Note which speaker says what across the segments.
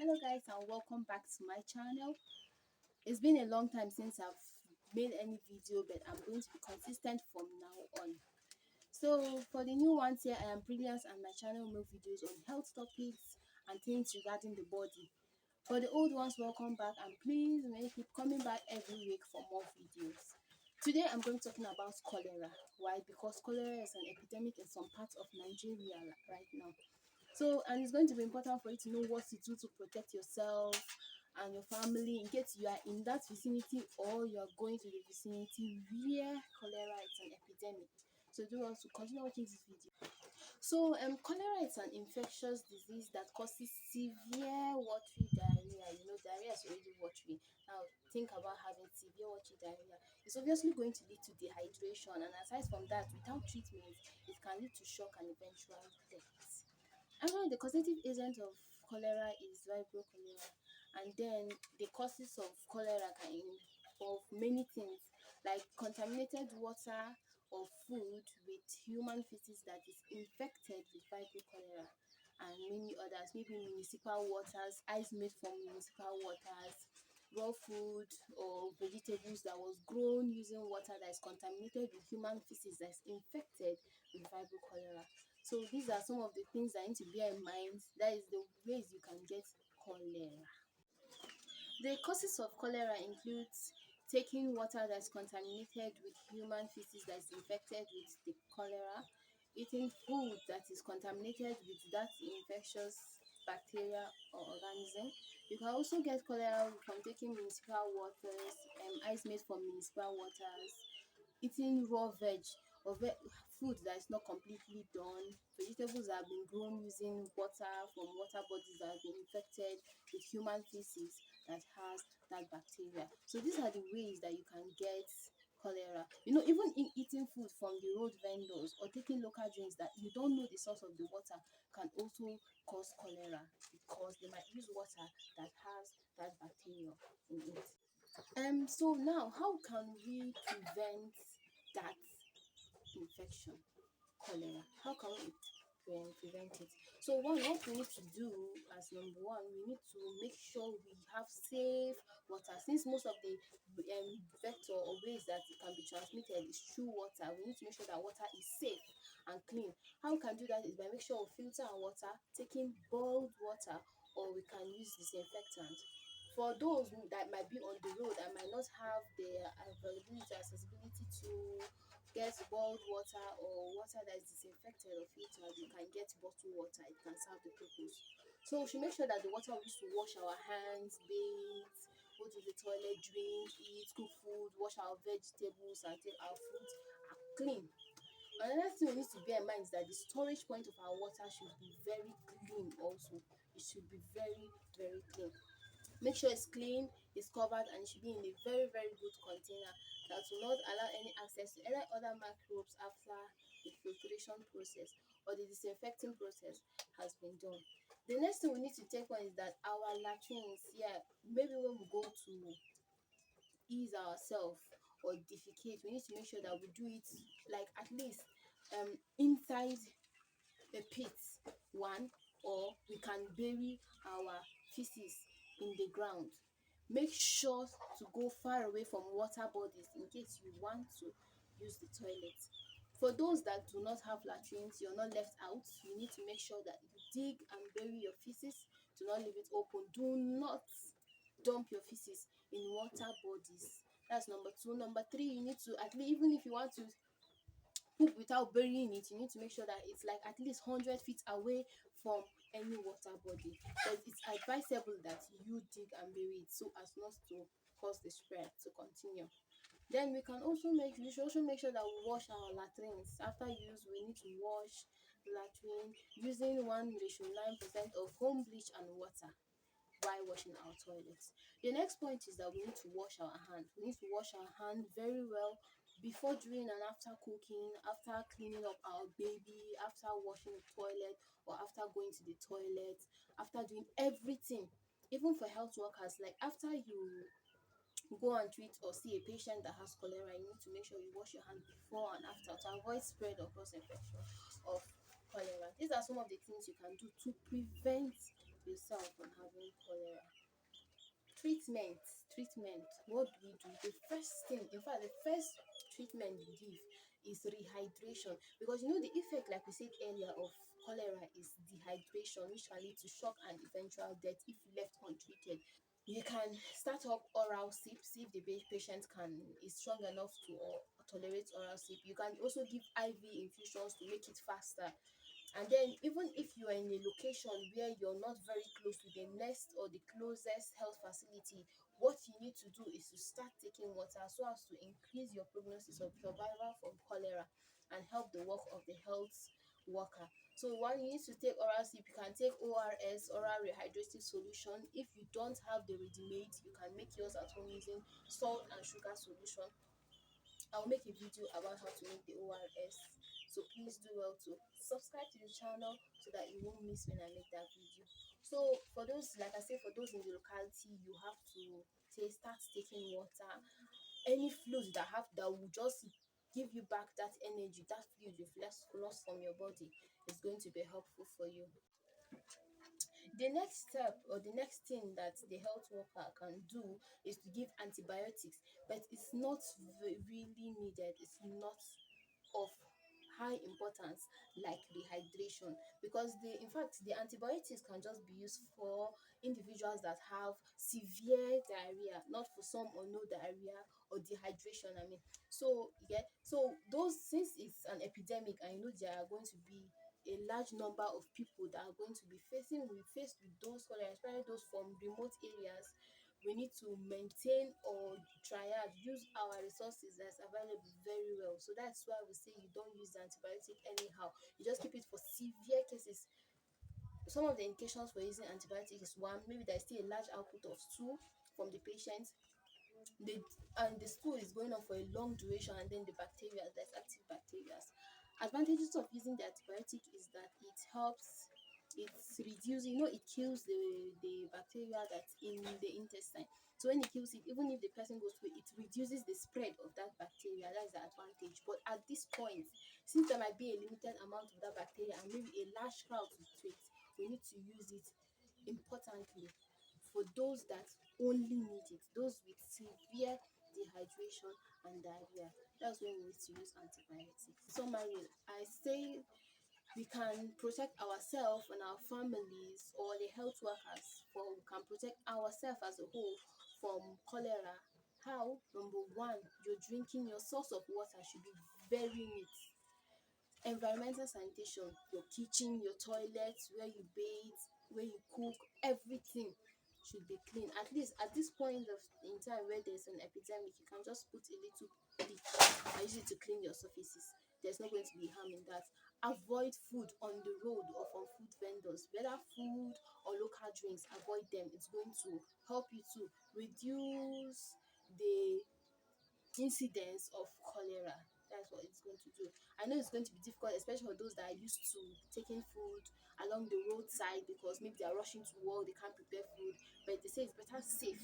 Speaker 1: Hello guys and welcome back to my channel. It's been a long time since I've made any video, but I'm going to be consistent from now on. So for the new ones here, I am Brilliant and my channel will make videos on health topics and things regarding the body. For the old ones, welcome back and please may you keep coming back every week for more videos. Today I'm going to be talking about cholera. Why? Because cholera is an epidemic in some parts of Nigeria right now. So, and it's going to be important for you to know what to do to protect yourself and your family in case you are in that vicinity or you are going to the vicinity where cholera is an epidemic. So, do want to continue watching this video. So, cholera is an infectious disease that causes severe watery diarrhea. You know, diarrhea is already watery. Now, think about having severe watery diarrhea. It's obviously going to lead to dehydration, and aside from that, without treatment, it can lead to shock and eventual death. Actually, the causative agent of cholera is vibrio cholera, and then the causes of cholera can involve many things like contaminated water or food with human feces that is infected with vibrio cholera, and many others, maybe municipal waters, ice made from municipal waters, raw food or vegetables that was grown using water that is contaminated with human feces that is infected with vibrio cholera. So these are some of the things that need to bear in mind. That is the ways you can get cholera. The causes of cholera includes taking water that's contaminated with human feces that is infected with the cholera, eating food that is contaminated with that infectious bacteria or organism. You can also get cholera from taking municipal waters, ice made from municipal waters, eating raw veg or food that is not completely done, vegetables that have been grown using water from water bodies that have been infected with human feces that has that bacteria. So these are the ways that you can get cholera. You know, even in eating food from the road vendors or taking local drinks that you don't know the source of the water can also cause cholera because they might use water that has that bacteria in it. So now, how can we prevent that infection, cholera? How can we prevent it? So what we need to do as number one, we need to make sure we have safe water. Since most of the vector or ways that it can be transmitted is through water, we need to make sure that water is safe and clean. How we can do that is by making sure we filter our water, taking boiled water, or we can use disinfectant. For those that might be on the road and might not have the availability, accessibility to get boiled water or water that is disinfected or filtered, you can get bottled water. It can serve the purpose. So we should make sure that the water we use to wash our hands, bathe, go to the toilet, drink, eat, cook food, wash our vegetables and take our fruits are clean. Another thing we need to bear in mind is that the storage point of our water should be very clean also. It should be very, very clean. Make sure it's clean, it's covered, and it should be in a very, very good container that will not allow any access to any other microbes after the filtration process or the disinfecting process has been done. The next thing we need to take on is that our latrines, yeah, maybe when we go to ease ourselves or defecate, we need to make sure that we do it like at least inside a pit one, or we can bury our feces in the ground. Make sure to go far away from water bodies in case you want to use the toilet. For those that do not have latrines, you're not left out. You need to make sure that you dig and bury your feces. Do not leave it open. Do not dump your feces in water bodies. That's number two. Number three, you need to, at least, even if you want to poop without burying it, you need to make sure that it's like at least 100 feet away from any water body. But it's advisable that you dig and bury it so as not to cause the spread to continue. Then we should also make sure that we wash our latrines. After use, we need to wash the latrine using 1:9% of home bleach and water while washing our toilets. The next point is that we need to wash our hands. We need to wash our hands very well before, during, and after cooking, after cleaning up our baby, after washing the toilet, or after going to the toilet, after doing everything. Even for health workers, like after you go and treat or see a patient that has cholera, you need to make sure you wash your hands before and after to avoid spread or cross infection of cholera. These are some of the things you can do to prevent yourself from having cholera. Treatment, what do we do? The first thing, in fact, the first treatment we give is rehydration, because you know the effect, like we said earlier, of cholera is dehydration, which can lead to shock and eventual death if left untreated. You can start up oral sip, see if the patient can is strong enough to tolerate oral sip. You can also give IV infusions to make it faster. And then even if you are in a location where you're not very close to the next or the closest health facility, what you need to do is to start taking water so as to increase your prognosis of survival from cholera and help the work of the health worker. So one, you need to take oral sip. You can take ORS, oral rehydrative solution. If you don't have the ready-made, you can make yours at home using salt and sugar solution. I'll make a video about how to make the ORS. So please do well to subscribe to the channel so that you won't miss when I make that video. So for those, like I said, for those in the locality, you have to start taking water. Any fluid that will just give you back that energy, that fluid you've lost from your body, is going to be helpful for you. The next step, or the next thing that the health worker can do, is to give antibiotics, but it's not really needed. It's not of high importance like rehydration, because in fact the antibiotics can just be used for individuals that have severe diarrhea, not for some or no diarrhea or dehydration, I mean. So yeah, so those, since it's an epidemic and you know there are going to be a large number of people that are going to be faced with those cholera, especially those from remote areas, we need to maintain or use our resources that's available very well. So that's why we say you don't use the antibiotic anyhow. You just keep it for severe cases. Some of the indications for using antibiotics is, one, maybe there's still a large output of stool from the patient, the and the stool is going on for a long duration, and then the bacteria, there's active bacteria. Advantages of using the antibiotic is that it helps, it's reducing, it kills the bacteria that's in the intestine. So when it kills it, even if the person goes through, it reduces the spread of that bacteria. That's the advantage. But at this point, since there might be a limited amount of that bacteria and maybe a large crowd to treat, we need to use it importantly for those that only need it, those with severe dehydration and diarrhea. That's when we need to use antibiotics. Summary, I say we can protect ourselves and our families, or the health workers, for we can protect ourselves as a whole from cholera. How? Number one, your source of water should be very neat. Environmental sanitation, your kitchen, your toilet, where you bathe, where you cook, everything should be clean. At least at this point of in time where there's an epidemic, you can just put a little bleach and use it to clean your surfaces. There's not going to be harm in that. Avoid food on the road or from food vendors, whether food or local drinks. Avoid them. It's going to help you to reduce the incidence of cholera. That's what it's going to do. I know it's going to be difficult, especially for those that are used to taking food along the roadside, because maybe they are rushing to work, they can't prepare food, but they say it's better safe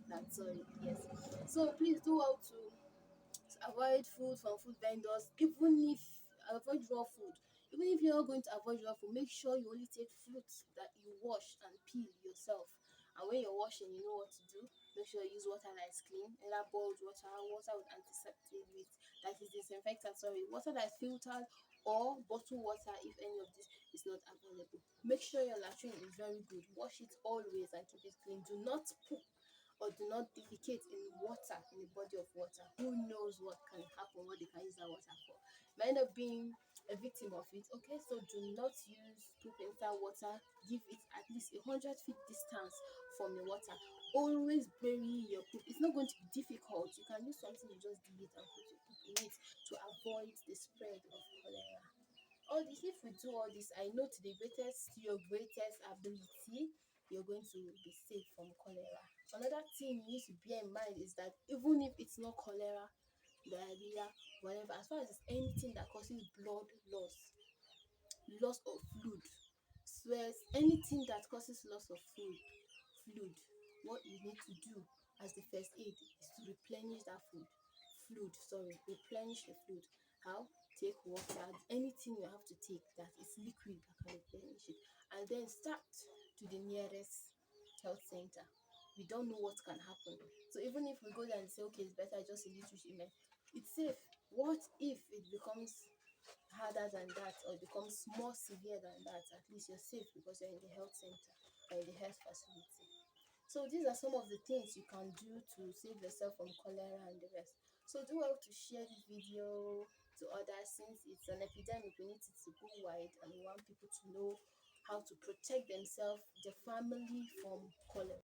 Speaker 1: than sorry. Yes. So please do well to avoid food from food vendors, even if avoid raw food. Even if you're not going to avoid raw food, make sure you only take fruits that you wash and peel yourself. And when you're washing, you know what to do. Make sure you use water that is clean, either boiled water, water with antiseptic, with that is disinfectant, sorry, water that is filtered, or bottled water if any of this is not available. Make sure your latrine is very good. Wash it always and keep it clean. Do not poop or do not defecate in water, in a body of water. Who knows what can happen, what they can use that water for? Might end up being a victim of it. Okay, so do not use poop inside water. Give it at least 100 feet distance from the water. Always bury your poop. It's not going to be difficult. You can use something, you just dig it and put your poop in it to avoid the spread of cholera. All this, if we do all this, I know to your greatest ability, you're going to be safe from cholera. Another thing you need to bear in mind is that even if it's not cholera, diarrhea, whatever, as far as it's anything that causes blood loss of fluid, swears, anything that causes loss of fluid, what you need to do as the first aid is to replenish that replenish the fluid. How? Take water, anything you have to take that is liquid that can replenish it, and then start to the nearest health center. We don't know what can happen. So even if we go there and say, okay, it's better just a little treatment, it's safe. What if it becomes harder than that, or it becomes more severe than that? At least you're safe because you're in the health center or in the health facility. So these are some of the things you can do to save yourself from cholera and the rest. So do well to share this video to others, since it's an epidemic. We need it to go wide, and we want people to know how to protect themselves, their family from cholera.